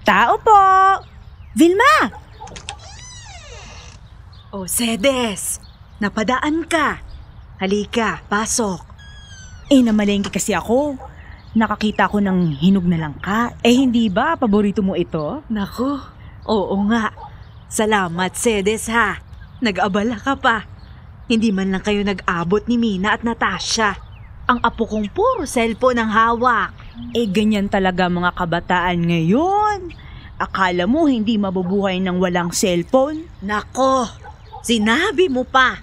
Tao po! Vilma! Oh, Cedes! Napadaan ka. Halika, pasok. Namalengke kasi ako. Nakakita ko ng hinog na langka. Hindi ba paborito mo ito? Naku, oo nga. Salamat, Cedes ha. Nag-abala ka pa. Hindi man lang kayo nag-abot ni Mina at Natasha. Ang apo kong puro cellphone ang hawak. Ganyan talaga mga kabataan ngayon. Akala mo hindi mabubuhay ng walang cellphone? Nako, sinabi mo pa.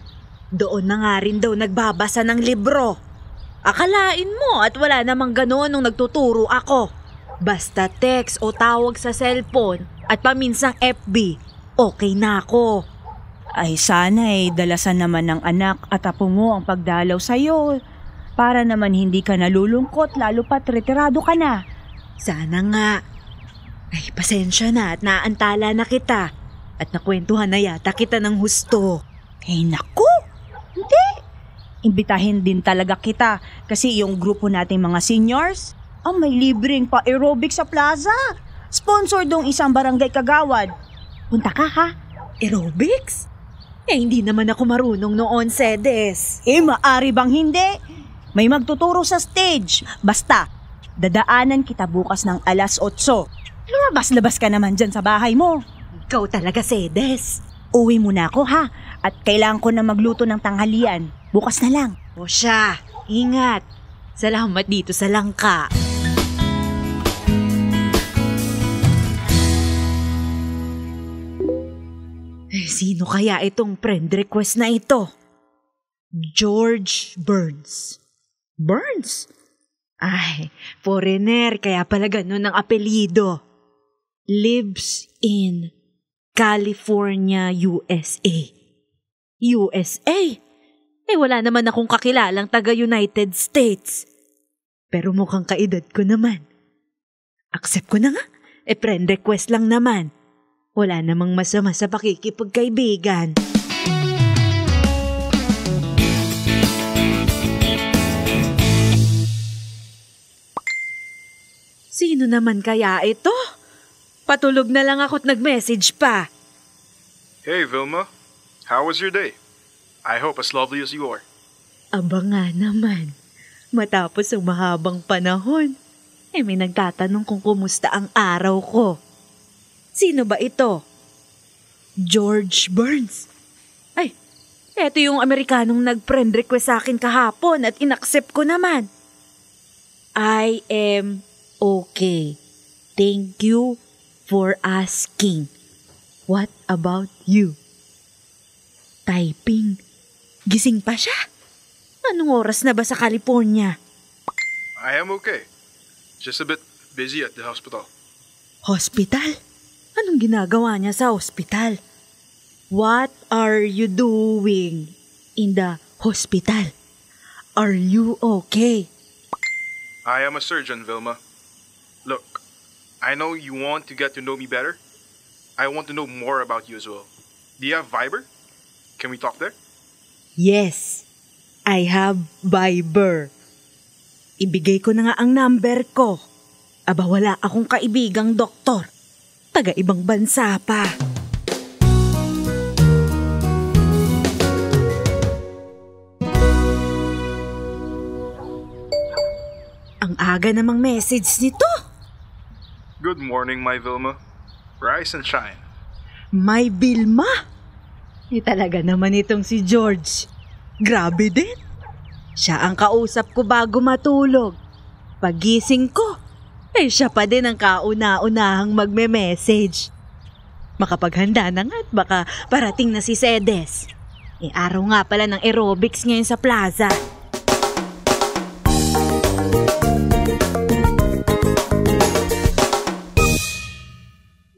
Doon na nga rin daw nagbabasa ng libro. Akalain mo at wala namang gano'n nung nagtuturo ako. Basta text o tawag sa cellphone at paminsang FB, okay na ako. Ay sana dalasan naman ng anak at apo mo ang pagdalaw sa'yo. Para naman hindi ka nalulungkot lalo pat retirado ka na. Sana nga. Ay pasensya na at naantala na kita. At nakwentuhan na yata kita ng husto. Naku! Hindi! Imbitahin din talaga kita kasi yung grupo nating mga seniors, may libreng pa-aerobic sa plaza. Sponsor dong isang barangay kagawad. Punta ka ha? Aerobics? Hindi naman ako marunong noon, Cedes. Maari bang hindi? May magtuturo sa stage. Basta, dadaanan kita bukas ng 8:00. Lumabas-labas ka naman dyan sa bahay mo. Ikaw talaga, Cedes. Uwi muna ako ha. At kailangan ko na magluto ng tanghalian. Bukas na lang. O siya, ingat. Salamat dito sa langka. Sino kaya itong friend request na ito? George Burns. Burns? Ay, foreigner, kaya pala ganun ang apelido. Lives in California, USA. USA? Wala naman akong kakilalang taga-United States. Pero mukhang kaedad ko naman. Accept ko na nga. Friend request lang naman. Wala namang masama sa pakikipagkaibigan. Sino naman kaya ito? Patulog na lang ako't nag-message pa. Hey, Vilma. How was your day? I hope as lovely as you are. Aba nga naman. Matapos ang mahabang panahon, may nagtatanong kung kumusta ang araw ko. Sino ba ito? George Burns. Eto yung Amerikanong nag-friend request sa akin kahapon at inaccept ko naman. I am okay. Thank you for asking. What about you? Typing. Gising pa siya? Anong oras na ba sa California? I am okay. Just a bit busy at the hospital. Hospital? Anong ginagawa niya sa hospital? What are you doing in the hospital? Are you okay? I am a surgeon, Vilma. Look, I know you want to get to know me better. I want to know more about you as well. Do you have Viber? Can we talk there? Yes, I have Viber. Ibigay ko na nga ang number ko. Aba wala akong kaibigang doktor. Taga-ibang bansa pa. Ang aga namang message nito. Good morning, my Vilma. Rise and shine. May Vilma? Talaga naman itong si George. Grabe din. Siya ang kausap ko bago matulog. Pagising ko, siya pa din ang kauna-unahang magme-message. Makapaghanda na nga at baka parating na si Cedes. Araw nga pala ng aerobics ngayon sa plaza.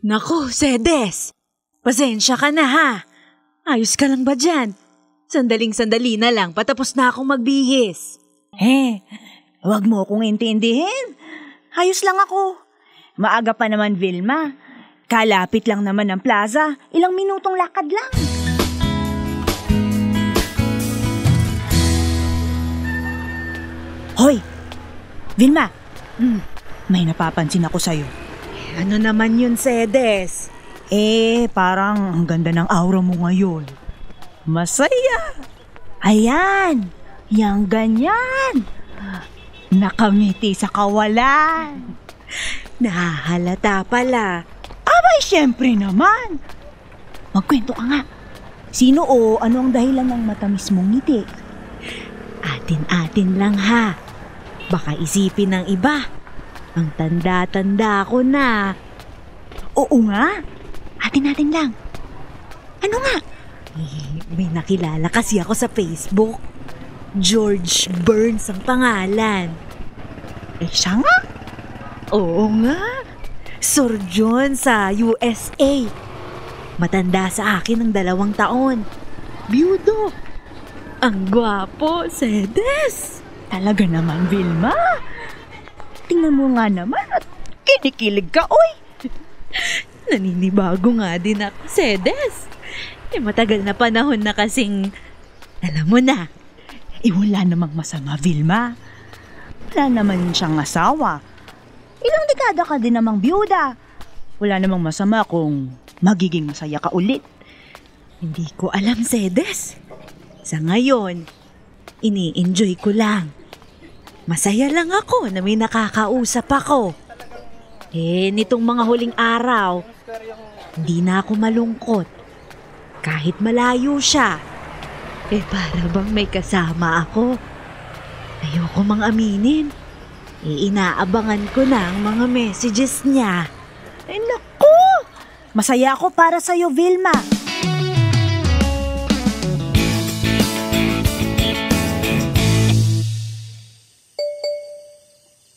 Naku, Cedes! Pasensya ka na ha. Ayos ka lang ba dyan? Sandaling-sandali na lang, patapos na akong magbihis. Wag mo akong intindihin. Ayos lang ako. Maaga pa naman, Vilma. Kalapit lang naman ang plaza. Ilang minutong lakad lang. Hoy! Vilma! May napapansin ako sa'yo. Ano naman yun, Sedes? Parang ang ganda ng aura mo ngayon. Masaya. Ayan, yang ganyan. Nakangiti sa kawalan. Nahahalata pala. Abay, syempre naman. Magkwento ka nga. Sino o ano ang dahilan ng matamis mong ngiti? Atin-atin lang ha. Baka isipin ng iba. Ang tanda-tanda ko na. Oo nga. Atin-atin lang. Ano nga? May nakilala kasi ako sa Facebook. George Burns ang pangalan. Siya nga. Oo nga. Surgeon sa USA. Matanda sa akin ng 2 taon. Byudo. Ang gwapo, Sedes. Talaga naman, Vilma. Tingnan mo nga naman at kinikilig ka, oy. Naninibago nga din ako, Sedes. Matagal na panahon na kasing, alam mo na. Wala namang masama, Vilma. Wala naman siyang asawa. Ilang dekada ka din namang byuda. Wala namang masama kung magiging masaya ka ulit. Hindi ko alam, Sedes. Sa ngayon, ini-enjoy ko lang. Masaya lang ako na may nakakausap ako. Nitong mga huling araw, hindi na ako malungkot. Kahit malayo siya, para bang may kasama ako. Ayoko mang aminin. Inaabangan ko na ang mga messages niya. Naku! Masaya ako para sa'yo, Vilma.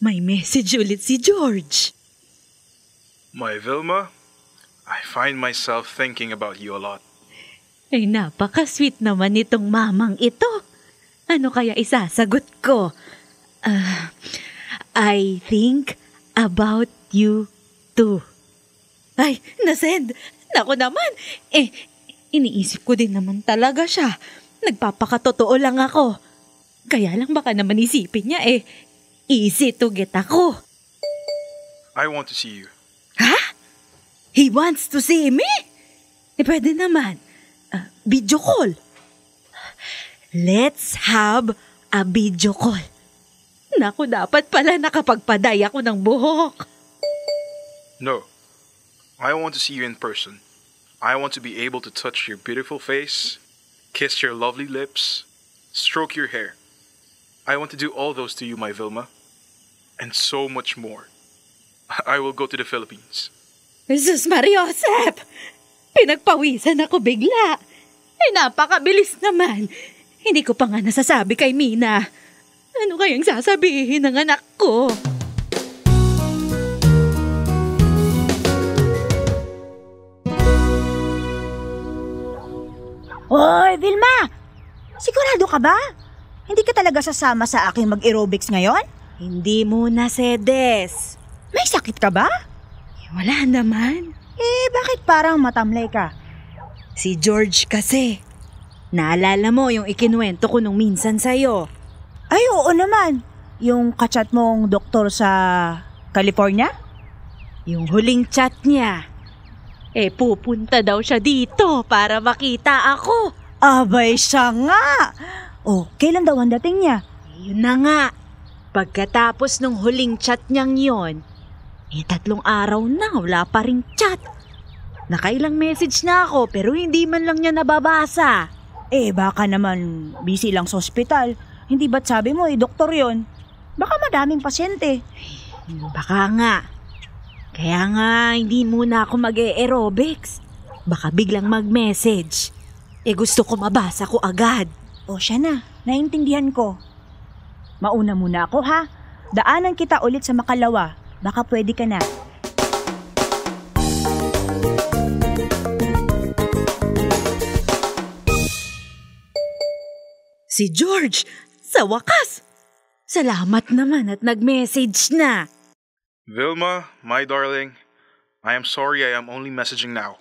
May message ulit si George. My Vilma, I find myself thinking about you a lot. Napaka-sweet naman itong mamang ito. Ano kaya isasagot ko? I think about you too. Ay, nasend. Naku naman. Iniisip ko din naman talaga siya. Nagpapakatotoo lang ako. Kaya lang baka naman isipin niya easy to get ako. I want to see you. Ha? He wants to see me? Pwede naman. Video call. Let's have a video call. Naku, dapat pala nakapagpaday ako ng buhok. No. I want to see you in person. I want to be able to touch your beautiful face, kiss your lovely lips, stroke your hair. I want to do all those to you, my Vilma. And so much more. I will go to the Philippines. Jesus Mariosep! Pinagpawisan ako bigla. Napakabilis naman. Hindi ko pa nga nasasabi kay Mina. Ano kayang sasabihin ng anak ko? Hoy, Vilma! Sigurado ka ba? Hindi ka talaga sasama sa akin mag-aerobics ngayon? Hindi muna, Sedes. May sakit ka ba? Wala naman. Bakit parang matamlay ka? Si George kasi. Naalala mo yung ikinuwento ko nung minsan sa'yo. Ay, oo naman. Yung kachat mong doktor sa California? Yung huling chat niya. Pupunta daw siya dito para makita ako. Abay siya nga! Kailan daw ang dating niya? Yun na nga. Pagkatapos nung huling chat niyang yon, 3 araw na wala pa ring chat. Nakailang message na ako pero hindi man lang niya nababasa. Baka naman busy lang sa ospital. Hindi ba't sabi mo doktor yon? Baka madaming pasyente. Baka nga. Kaya nga hindi muna ako mag-aerobics. Baka biglang mag-message. Gusto ko mabasa ko agad. Siya na. Naintindihan ko. Mauna muna ako ha. Daanan kita ulit sa Makalawa. Baka pwede ka na. Si George, sa wakas. Salamat naman at nag-message na. Vilma, my darling, I am sorry I am only messaging now.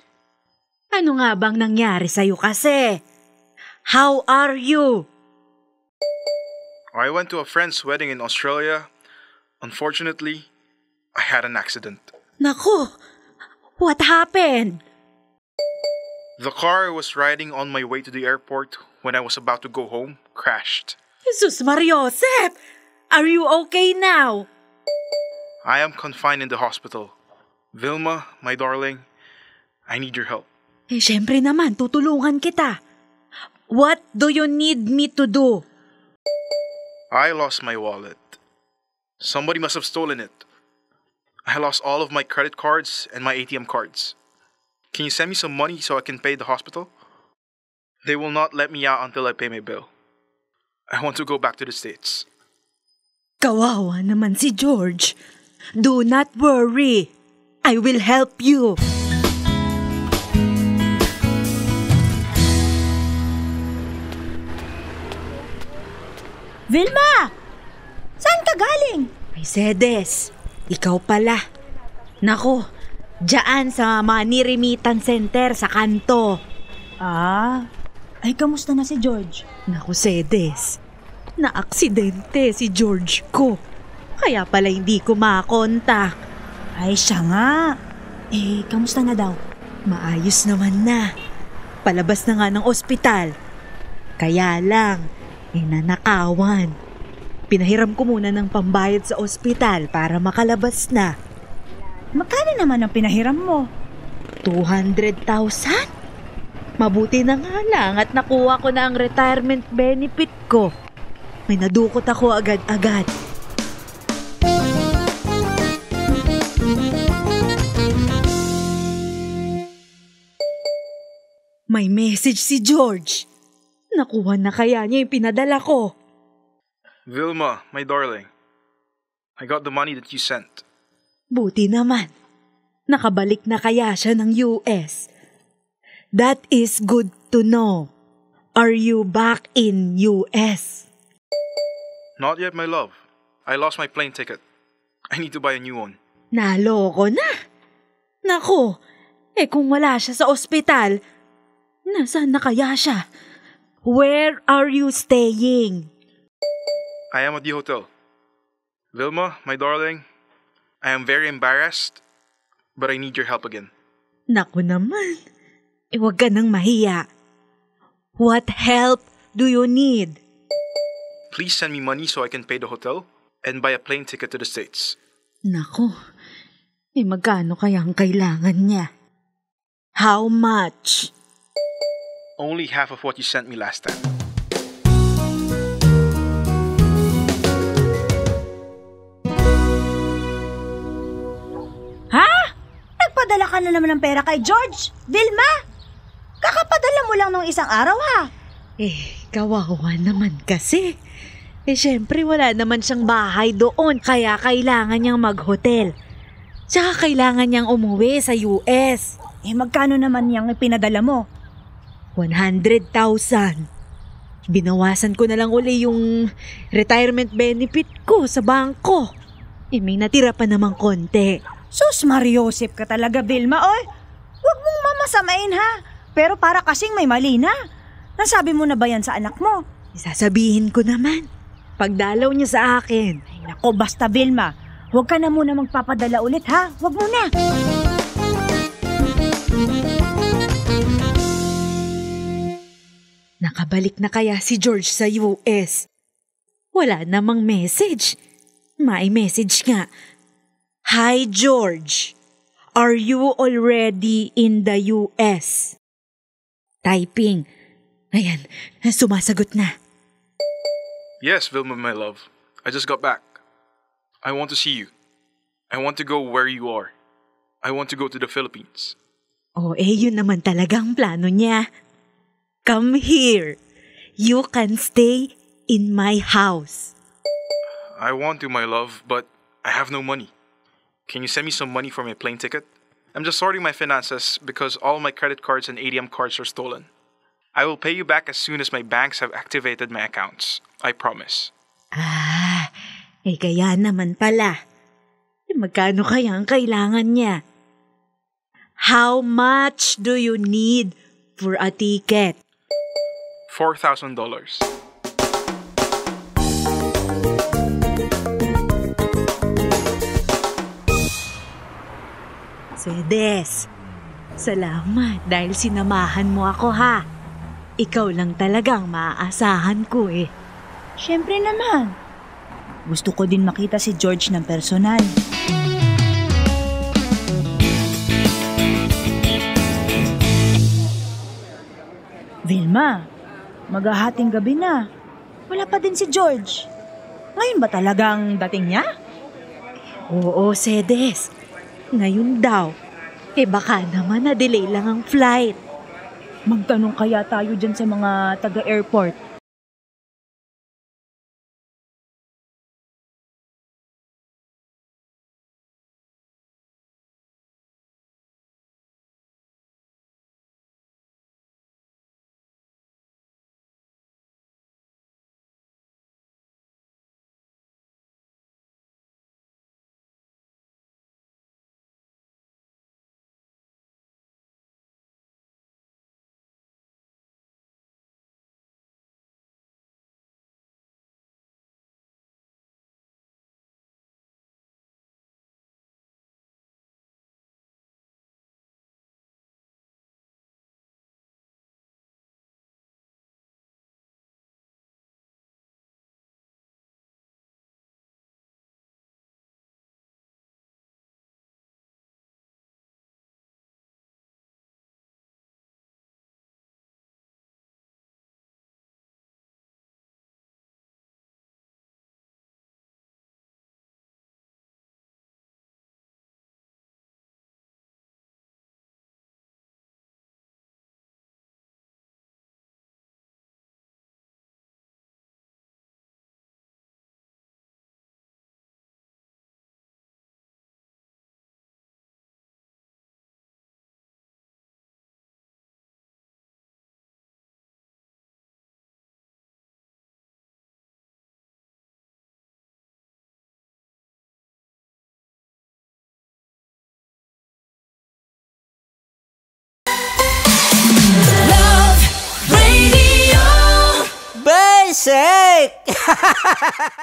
Ano nga bang nangyari sa'yo kasi? How are you? I went to a friend's wedding in Australia. Unfortunately, I had an accident. Naku, what happened? The car I was riding on my way to the airport when I was about to go home crashed. Jesus Mariosep! Are you okay now? I am confined in the hospital. Vilma, my darling, I need your help. Syempre naman, tutulungan kita. What do you need me to do? I lost my wallet. Somebody must have stolen it. I lost all of my credit cards and my ATM cards. Can you send me some money so I can pay the hospital? They will not let me out until I pay my bill. I want to go back to the States. Kawawa naman si George. Do not worry. I will help you. Vilma! Saan ka galing? Mercedes, ikaw pala. Nako, diyan sa Money Remittance Center sa kanto. Ay kamusta na si George? Naku, Sedes. Na-aksidente si George ko. Kaya pala hindi ko makontak. Ay siya nga. Kamusta na daw? Maayos naman na. Palabas na nga ng ospital. Kaya lang, nanakawan. Pinahiram ko muna ng pambayad sa ospital para makalabas na. Magkano naman ang pinahiram mo? 200,000? Mabuti na nga lang at nakuha ko na ang retirement benefit ko. May nadukot ako agad-agad. May message si George. Nakuha na kaya niya yung pinadala ko. Vilma, my darling, I got the money that you sent. Buti naman. Nakabalik na kaya siya ng US. That is good to know. Are you back in US? Not yet, my love. I lost my plane ticket. I need to buy a new one. Naloko na. Naku, kung wala siya sa ospital, nasaan na kaya siya? Where are you staying? I am at the hotel. Vilma, my darling, I am very embarrassed, but I need your help again. Naku naman. Huwag ka nang mahiya. What help do you need? Please send me money so I can pay the hotel and buy a plane ticket to the States. Naku, magkano kaya ang kailangan niya? How much? Only half of what you sent me last time. Ha? Nagpadala ka na naman ng pera kay George? Vilma? Kakapadala mo lang nung isang araw ha? Kawawa naman kasi. Syempre wala naman siyang bahay doon kaya kailangan niyang mag-hotel. Tsaka kailangan niyang umuwi sa US. Magkano naman niyang pinadala mo? 100,000. Binawasan ko na lang uli yung retirement benefit ko sa bangko. May natira pa namang konti. Sus, Mariosep ka talaga, Vilma. Oy, huwag mong mamasamain ha. Pero para kasing may mali na. Nasabi mo na ba yan sa anak mo? Sasabihin ko naman. Pagdalaw niya sa akin. Ay nako, basta Vilma. Huwag ka na muna magpapadala ulit ha. Huwag muna. Nakabalik na kaya si George sa US? Wala namang message. May message nga. Hi George, are you already in the US? Typing. Ayan, sumasagot na. Yes, Vilma, my love. I just got back. I want to see you. I want to go where you are. I want to go to the Philippines. Yun naman talagang plano niya. Come here. You can stay in my house. I want to, my love, but I have no money. Can you send me some money for my plane ticket? I'm just sorting my finances because all my credit cards and ATM cards are stolen. I will pay you back as soon as my banks have activated my accounts. I promise. Kaya naman pala. Magkano kaya ang kailangan niya? How much do you need for a ticket? $4,000. Sedes, salamat dahil sinamahan mo ako ha. Ikaw lang talagang maaasahan ko eh. Siyempre naman. Gusto ko din makita si George ng personal. Vilma, maghahating gabi na. Wala pa din si George. Ngayon ba talagang dating niya? Oo, Sedes. Ngayon daw. Baka naman na-delay lang ang flight. Magtanong kaya tayo dyan sa mga taga-airport. Basic!